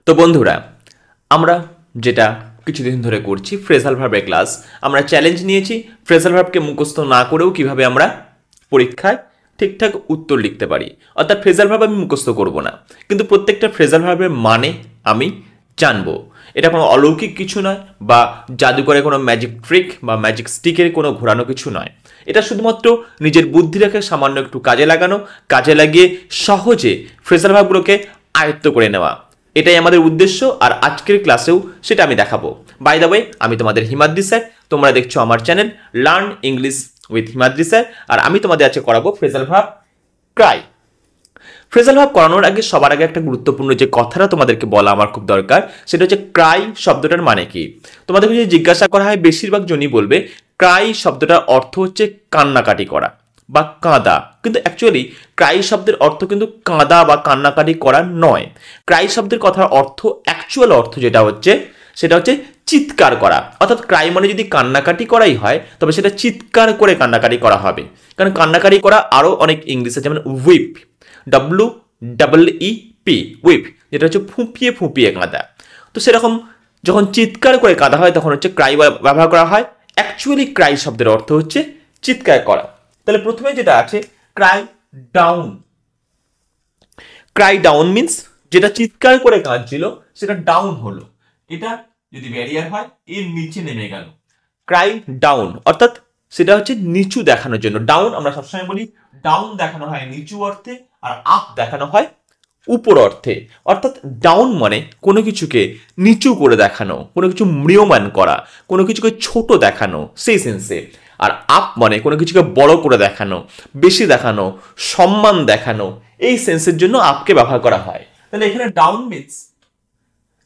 তো বন্ধুরা, আমরা যেটা কিছুদিন ধরে করছি ফ্রেজাল ভার্বের ক্লাস, আমরা চ্যালেঞ্জ নিয়েছি ফ্রেজাল ভার্বকে মুখস্থ না করেও কিভাবে আমরা পরীক্ষায় ঠিকঠাক উত্তর লিখতে পারি। অর্থাৎ ফ্রেজাল ভার্ব আমি মুখস্থ করব না, কিন্তু প্রত্যেকটা ফ্রেজাল ভার্বের মানে আমি জানবো। এটা কোনো অলৌকিক কিছু নয় বা জাদুকরের কোনো ম্যাজিক ট্রিক বা ম্যাজিক স্টিকের কোনো ঘোরানো কিছু নয়। এটা শুধুমাত্র নিজের বুদ্ধি রেখে সামান্য একটু কাজে লাগানো, কাজে লাগিয়ে সহজে ফ্রেজাল ভার্বগুলোকে আয়ত্ত করে নেওয়া, এটাই আমাদের উদ্দেশ্য। আর আজকের ক্লাসেও সেটা আমি দেখাবো। বাই দ্য ওয়ে, আমি তোমাদের হিমাদ্রি স্যার, তোমরা দেখছো আমার channel learn English with Himadri sir. আর আমি তোমাদের আজকে করাবো phrasal verb cry. Phrasal verb করানোর আগে সবার আগে একটা গুরুত্বপূর্ণ যে কথাটা তোমাদেরকে বলা আমার খুব দরকার, সেটা হচ্ছে ক্রাই শব্দটার মানে কি। তোমাদেরকে যদি জিজ্ঞাসা করা হয়, বেশিরভাগ জনই বলবে ক্রাই শব্দটার অর্থ হচ্ছে কান্নাকাটি করা বা কাঁদা। কিন্তু অ্যাকচুয়ালি ক্রাই শব্দের অর্থ কিন্তু কাঁদা বা কান্নাকাটি করা নয়। ক্রাই শব্দের কথার অর্থ, অ্যাকচুয়াল অর্থ যেটা হচ্ছে, সেটা হচ্ছে চিৎকার করা। অর্থাৎ ক্রাই মানে যদি কান্নাকাটি করাই হয়, তবে সেটা চিৎকার করে কান্নাকাটি করা হবে। কারণ কান্নাকাটি করা আরও অনেক ইংলিশে, যেমন উইপ, WEEP, উইপ, যেটা হচ্ছে ফুঁপিয়ে ফুঁপিয়ে কাঁদা। তো সেরকম যখন চিৎকার করে কাঁদা হয় তখন হচ্ছে ক্রাই ব্যবহার করা হয়। অ্যাকচুয়ালি ক্রাই শব্দের অর্থ হচ্ছে চিৎকার করা। তাহলে প্রথমে যেটা আছে Cry down. Cry down means যেটা চিৎকার করে কাঁদছিল সেটা ডাউন হলো। এটা যদি ব্যারিয়ার হয়, এর নিচে নেমে গেল। ক্রাই ডাউন অর্থাৎ সেটা হচ্ছে নিচু দেখানোর জন্য। ডাউন আমরা সবসময় বলি ডাউন দেখানো হয় নিচু অর্থে, আর আপ দেখানো হয় উপর অর্থে। অর্থাৎ ডাউন মানে কোনো কিছুকে নিচু করে দেখানো, কোনো কিছু ম্রিয়মান করা, কোনো কিছুকে ছোট দেখানো, সেই সেন্সে। আর আপ মানে কোনো কিছুকে বড় করে দেখানো, বেশি দেখানো, সম্মান দেখানো, এই সেন্সের জন্য আপকে ব্যবহার করা হয়। তাহলে এখানে ডাউন মিন্স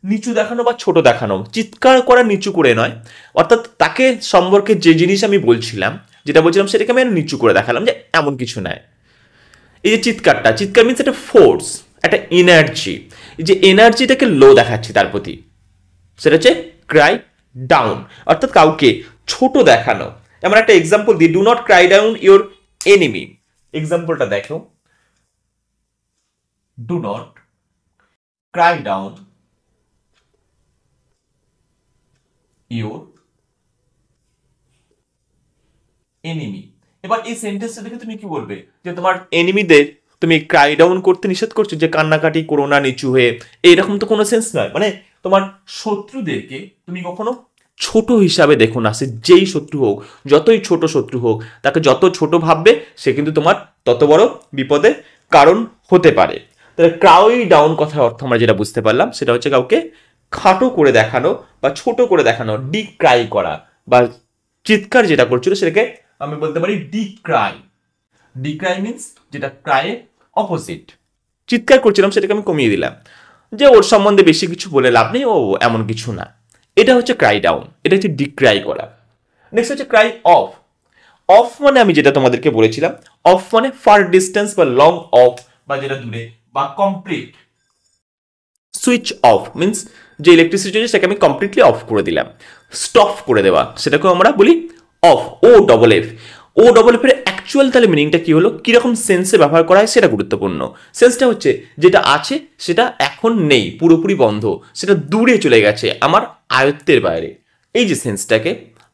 নিচু দেখানো বা ছোট দেখানো, চিৎকার করা নিচু করে নয়। অর্থাৎ তাকে সম্পর্কে যে জিনিস আমি বলছিলাম, যেটা বলছিলাম সেটাকে আমি নিচু করে দেখালাম, যে এমন কিছু নয়। এই যে চিৎকারটা, চিৎকার মিন্স একটা ফোর্স, একটা এনার্জি। এই যে এনার্জিটাকে লো দেখাচ্ছি তার প্রতি, সেটা হচ্ছে ক্রাই ডাউন। অর্থাৎ কাউকে ছোট দেখানো। এমন একটা এক্সাম্পল দিই, do not cry down your enemy. এক্সাম্পলটা দেখো, do not cry down your enemy. এবার এই সেন্টেন্সটা দেখে তুমি কি বলবে, যে তোমার এনিমিদের তুমি ক্রাই ডাউন করতে নিষেধ করছো, যে কান্নাকাটি করো না নিচু হয়ে। এইরকম তো কোনো সেন্স নয়। মানে তোমার শত্রুদেরকে তুমি কখনো ছোট হিসাবে দেখো না। সে যেই শত্রু হোক, যতই ছোট শত্রু হোক, তাকে যত ছোট ভাববে সে কিন্তু তোমার তত বড় বিপদের কারণ হতে পারে। তাহলে ক্রাই ডাউন কথার অর্থ আমরা যেটা বুঝতে পারলাম, সেটা হচ্ছে কাউকে খাটো করে দেখানো বা ছোট করে দেখানো, ডিক্রাই করা, বা চিৎকার যেটা করছিল সেটাকে আমি বলতে পারি ডিক্রাই। ডিক্রাই মিন্স যেটা ক্রাইয়ের অপোজিট। চিৎকার করছিলাম সেটাকে আমি কমিয়ে দিলাম, যে ওর সম্বন্ধে বেশি কিছু বলে লাভ নেই, ও এমন কিছু না। এটা হচ্ছে ক্রাই ডাউন, এটা হচ্ছে ডিক্রাই করা। নেক্সট হচ্ছে ক্রাই অফ। অফ মানে আমি যেটা তোমাদেরকে বলেছিলাম, অফ মানে ফার ডিস্টেন্স বা লং অফ, বা যেটা দূরে, বা কমপ্লিট। সুইচ অফ মিন্স যে ইলেকট্রিসিটি আছে সেটাকে আমি কমপ্লিটলি অফ করে দিলাম। স্টপ করে দেওয়া, সেটাকেও আমরা বলি অফ। ও ডবল এফ। ও ডবল এফ এর অ্যাকচুয়াল তাহলে মিনিংটা কি হলো, কিরকম সেন্সে ব্যবহার করা হয় সেটা গুরুত্বপূর্ণ। সেন্সটা হচ্ছে যেটা আছে সেটা এখন নেই, পুরোপুরি বন্ধ, সেটা দূরে চলে গেছে, আমার আয়ত্তের বাইরে। এই যে সেন্সটাকে,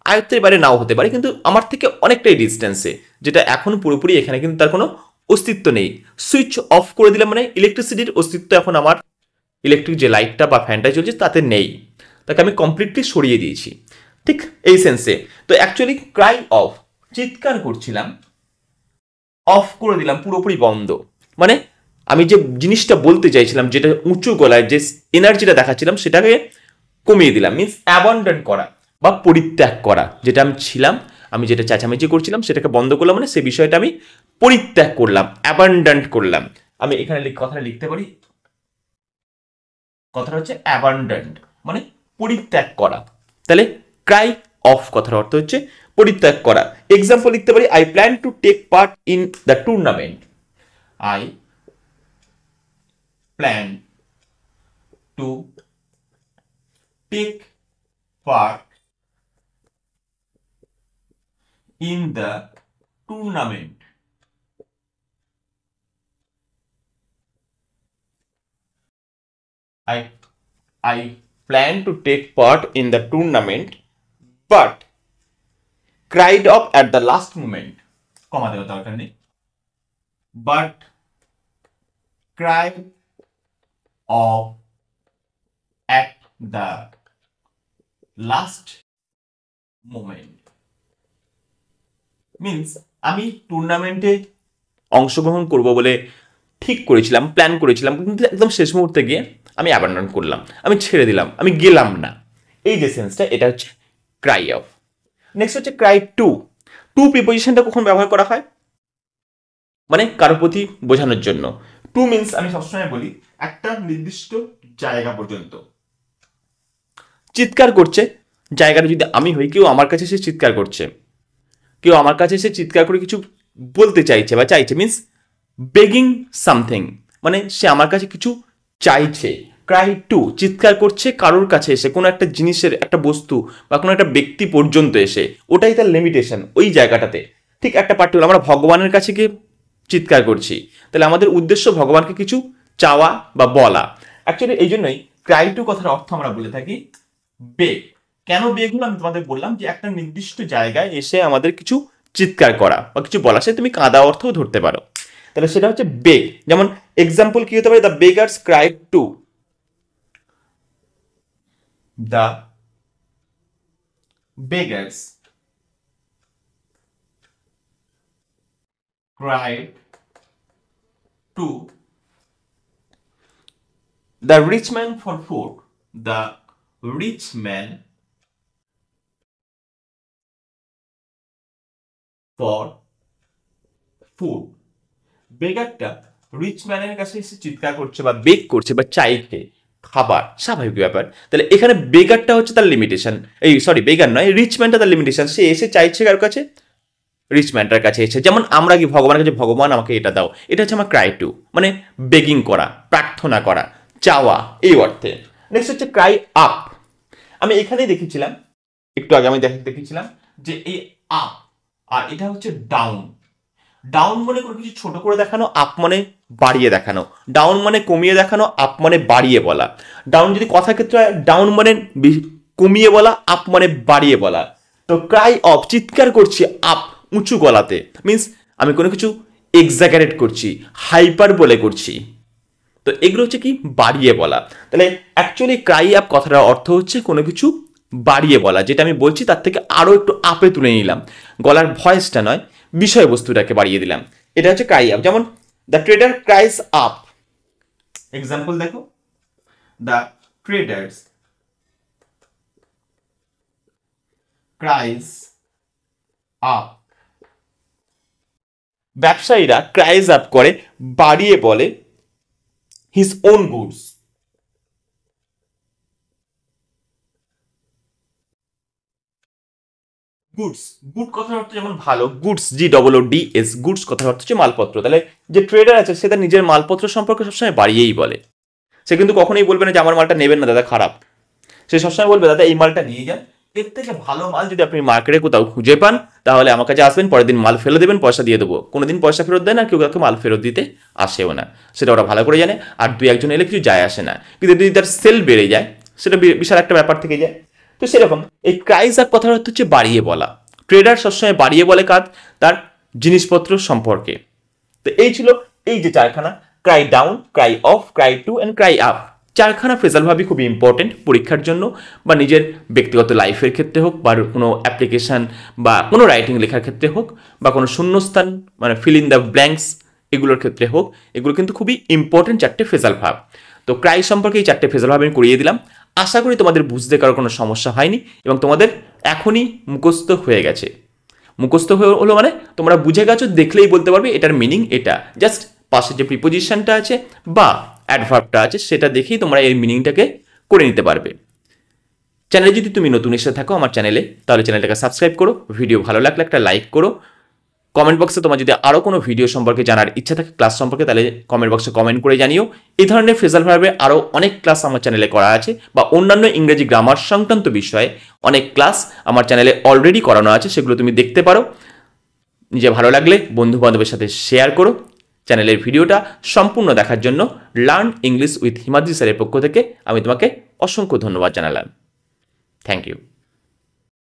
আয়ত্তের বাইরে নাও হতে পারে, কিন্তু আমার থেকে অনেকটাই ডিস্টেন্সে, যেটা এখন পুরোপুরি এখানে কিন্তু তার কোনো অস্তিত্ব নেই। সুইচ অফ করে দিলাম মানে ইলেকট্রিসিটির অস্তিত্ব এখন আমার ইলেকট্রিক যে লাইটটা বা ফ্যানটা চলছে তাতে নেই, তাকে আমি কমপ্লিটলি সরিয়ে দিয়েছি। ঠিক এই সেন্সে। তো অ্যাকচুয়ালি ক্রাই অফ, চিৎকার করছিলাম, অফ করে দিলাম, পুরোপুরি বন্ধ। মানে আমি যে জিনিসটা বলতে চাইছিলাম, যেটা উঁচু গলায় যে এনার্জিটা দেখাচ্ছিলাম, সেটাকে কমিয়ে দিলাম। মিন্স অ্যাবান্ডন করা বা পরিত্যাগ করা। যেটা আমি ছিলাম, আমি যেটা চেঁচামেচি করছিলাম সেটাকে বন্ধ করলাম, মানে সে বিষয়টা আমি পরিত্যাগ করলাম, অ্যাবান্ডন করলাম। আমি এখানে কথাটা লিখতে পারি, কথাটা হচ্ছে অ্যাবান্ডন্ট, মানে পরিত্যাগ করা। তাহলে ক্রাই অফ কথার অর্থ হচ্ছে পরিত্যাগ করা। এক্সাম্পল লিখতে পারি, I plan to take part in the tournament. I plan to take part in the tournament. I I plan to take part in the tournament but cried off at the last moment. কমা দেওয়া দরকার নেই, but cried off at the last moment means আমি টুর্নামেন্টে অংশগ্রহণ করব বলে ঠিক করেছিলাম, প্ল্যান করেছিলাম, কিন্তু একদম শেষ মুহূর্তে গিয়ে আমি অ্যাবান্ডন করলাম, আমি ছেড়ে দিলাম, আমি গেলাম না। এই যে সেন্সটা, এটা হচ্ছে ক্রাই অফ। নেক্সট হচ্ছে ক্রাই টু। টু প্রিপোজিশনটা কখন ব্যবহার করা হয়? মানে কারোর প্রতি বোঝানোর জন্য। টু মিনস আমি সবসময় বলি একটা নির্দিষ্ট জায়গা পর্যন্ত। চিৎকার করছে জায়গাটা যদি আমি হই, কেউ আমার কাছে এসে চিৎকার করছে, কেউ আমার কাছে এসে চিৎকার করে কিছু বলতে চাইছে বা চাইছে, মিনস বেগিং সামথিং, মানে সে আমার কাছে কিছু চাইছে। ক্রাই টু, চিৎকার করছে কারোর কাছে এসে, কোনো একটা জিনিসের, একটা বস্তু বা কোনো একটা ব্যক্তি পর্যন্ত এসে, ওটাই তার লিমিটেশন ওই জায়গাটাতে। ঠিক একটা পার্টিকুলার আমরা ভগবানের কাছে গিয়ে চিৎকার করছি, তাহলে আমাদের উদ্দেশ্য ভগবানকে কিছু চাওয়া বা বলা। অ্যাকচুয়ালি এই জন্যই ক্রাই টু কথার অর্থ আমরা বলে থাকি বেগ। কেন বেগ হলো আমি তোমাদের বললাম, যে একটা নির্দিষ্ট জায়গায় এসে আমাদের কিছু চিৎকার করা বা কিছু বলা, সে তুমি কাঁদা অর্থও ধরতে পারো, তাহলে সেটা হচ্ছে বেগ। যেমন এক্সাম্পল কি হতে পারে? The beggars cried to, the beggars cried to the rich man for food. The rich man for food. বেগারটা রিচ ম্যানের কাছে এসে চিৎকার করছে বা বেগ করছে বা চাইছে খাবার, স্বাভাবিক ব্যাপার। তাহলে এখানে বেগারটা হচ্ছে তার লিমিটেশন, এই সরি বেগার নয়, রিচ ম্যানটা তার লিমিটেশন। সে এসে চাইছে কার কাছে? রিচ ম্যানটার কাছে এসে। যেমন আমরা কি ভগবানের কাছে, ভগবান আমাকে এটা দাও, এটা হচ্ছে আমার ক্রাই টু, মানে বেগিং করা, প্রার্থনা করা, চাওয়া এই অর্থে। নেক্সট হচ্ছে ক্রাই আপ। আমি এখানেই দেখেছিলাম, একটু আগে আমি দেখেছিলাম যে এই আপ আর এটা হচ্ছে ডাউন। ডাউন মানে কোনো কিছু ছোট করে দেখানো, আপ মানে বাড়িয়ে দেখানো। ডাউন মানে কমিয়ে দেখানো, আপ মানে বাড়িয়ে বলা। ডাউন যদি কথা ক্ষেত্রে হয়, ডাউন মানে কমিয়ে বলা, আপ মানে বাড়িয়ে বলা। তো ক্রাই অফ, চিৎকার করছি আপ, উঁচু গলাতে, মিনস আমি কোনো কিছু এক্সাগারেট করছি, হাইপার বলে করছি। তো এগুলো হচ্ছে কি? বাড়িয়ে বলা। তাহলে অ্যাকচুয়ালি ক্রাই আপ কথাটার অর্থ হচ্ছে কোনো কিছু বাড়িয়ে বলা, যেটা আমি বলছি তার থেকে আরো একটু আপে তুলে নিলাম, গলার ভয়েসটা নয়, বিষয়বস্তুটাকে বাড়িয়ে দিলাম। এটা হচ্ছে ক্রাই আপ। যেমন the trader cries up, example দেখো, দ্য ট্রেডার্স ক্রাইস আপ। ব্যবসায়ীরা ক্রাইজ আপ করে, বাড়িয়ে বলে his own goods. Goods, good কথার অর্থ যেমন ভালো, গুডস, GOODS, গুডস কথার অর্থ হচ্ছে মালপত্র। তাহলে যে ট্রেডার আছে সে তার নিজের মালপত্র সম্পর্কে সবসময় বাড়িয়েই বলে। সে কিন্তু কখনোই বলবে না যে আমার মালটা নেবেন না দাদা, খারাপ। সে সবসময় বলবে দাদা এই মালটা নিয়ে যান, এর থেকে ভালো মাল যদি আপনি মার্কেটে কোথাও খুঁজে পান তাহলে আমার কাছে আসবেন, পরের দিন মাল ফেলে দেবেন, পয়সা দিয়ে দেবো। কোনোদিন পয়সা ফেরত দেয় না, কেউ কাউকে মাল ফেরত দিতে আসেও না, সেটা ওরা ভালো করে জানে। আর দুই একজন এলে কিছু যায় আসে না, কিন্তু যদি তার সেল বেড়ে যায় সেটা বিশাল একটা ব্যাপার থেকে যায়। তো সেরকম এই ক্রাইজ আপ কথার অর্থ হচ্ছে বাড়িয়ে বলা। ট্রেডার সবসময় বাড়িয়ে বলে কাজ তার জিনিসপত্র সম্পর্কে। তো এই ছিল এই যে চারখানা, cry down, cry off, cry to and cry up. চারখানা ফ্রেজাল ভাবই খুবই ইম্পর্টেন্ট পরীক্ষার জন্য বা নিজের ব্যক্তিগত লাইফের ক্ষেত্রে হোক, বা কোনো অ্যাপ্লিকেশান বা কোনো রাইটিং লেখার ক্ষেত্রে হোক, বা কোনো শূন্যস্থান মানে ফিল ইন দ্য ব্ল্যাঙ্কস এগুলোর ক্ষেত্রে হোক, এগুলো কিন্তু খুবই ইম্পর্টেন্ট চারটে ফ্রেজাল ভাব। তো ক্রাই সম্পর্কে এই চারটে ফ্রেজাল ভাব আমি করিয়ে দিলাম। আশা করি তোমাদের বুঝতে কারোর কোনো সমস্যা হয়নি এবং তোমাদের এখনই মুখস্থ হয়ে গেছে। মুখস্থ হলো মানে তোমরা বুঝে গেছো, দেখলেই বলতে পারবে এটার মিনিং এটা। জাস্ট পাশে যে প্রিপোজিশনটা আছে বা অ্যাডভার্বটা আছে সেটা দেখেই তোমরা এর মিনিংটাকে করে নিতে পারবে। চ্যানেলে যদি তুমি নতুন এসে থাকো আমার চ্যানেলে, তাহলে চ্যানেলটাকে সাবস্ক্রাইব করো, ভিডিও ভালো লাগলে একটা লাইক করো। কমেন্ট বক্সে তোমার যদি আরও কোনো ভিডিও সম্পর্কে জানার ইচ্ছা থাকে ক্লাস সম্পর্কে, তাহলে কমেন্ট বক্সে কমেন্ট করে জানিও। এই ধরনের ফ্রেজাল ভার্বের আরও অনেক ক্লাস আমার চ্যানেলে করা আছে, বা অন্যান্য ইংরেজি গ্রামার সংক্রান্ত বিষয়ে অনেক ক্লাস আমার চ্যানেলে অলরেডি করানো আছে, সেগুলো তুমি দেখতে পারো। নিজে ভালো লাগলে বন্ধু বান্ধবের সাথে শেয়ার করো। চ্যানেলের ভিডিওটা সম্পূর্ণ দেখার জন্য লার্ন ইংলিশ উইথ হিমাদ্রি স্যারের পক্ষ থেকে আমি তোমাকে অসংখ্য ধন্যবাদ জানালাম। Thank you.